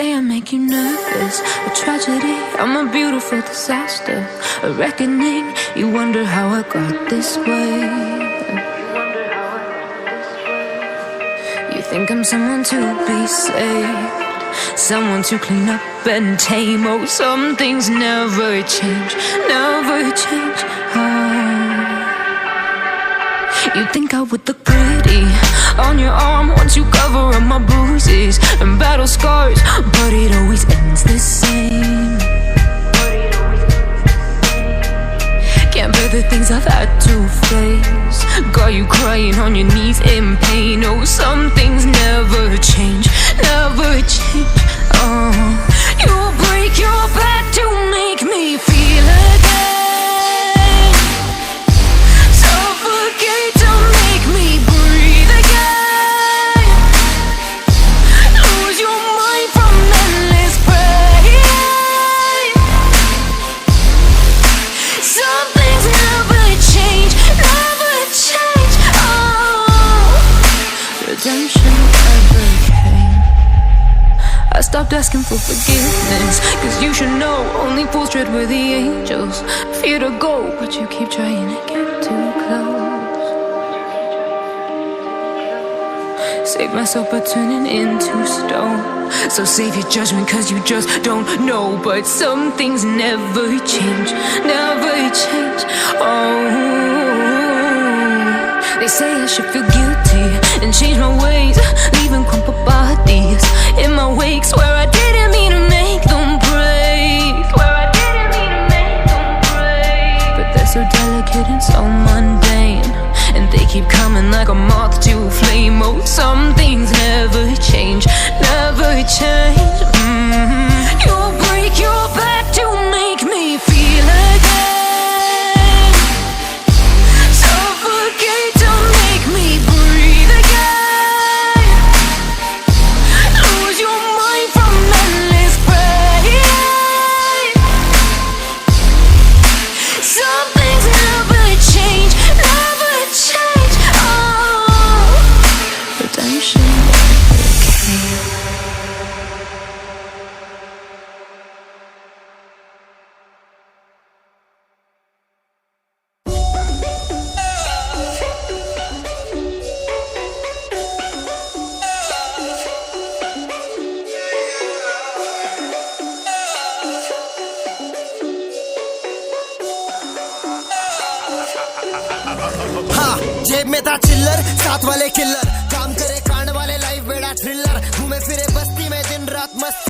say I make you nervous, a tragedy, I'm a beautiful disaster, a reckoning. You wonder how I got this way. You think I'm someone to be saved, someone to clean up and tame. Oh, some things never change, never change. You think I would look pretty on your arm once you cover up my bruises and battle scars, but it always ends the same. Can't bear the things I've had to face, got you crying on your knees in pain. Oh, some things never change, never change. You'll break your back to make me feel again, suffocate to make me breathe again, lose your mind from endless pain. Some things never change, never change. Redemption never came. I stopped asking for forgiveness, cause you should know only fools tread where the angels fear to go, but you keep trying to get too close. Save myself by turning into stone, so save your judgment cause you just don't know. But some things never change, never change. They say I should feel guilty and change my ways, leaving crumpled bodies in my wake. Swear I didn't mean to make them break, swear I didn't mean to make them break. But they're so delicate and so mundane, and they keep coming like a moth to a flame. Oh, some things never change, never change. You'll break your back to make me feel again, suffocate to make me breathe again, lose your mind from endless pain. Some things never change, never change. Redemption never came. हाँ जेब में था चिल्लर, साथ वाले killer, काम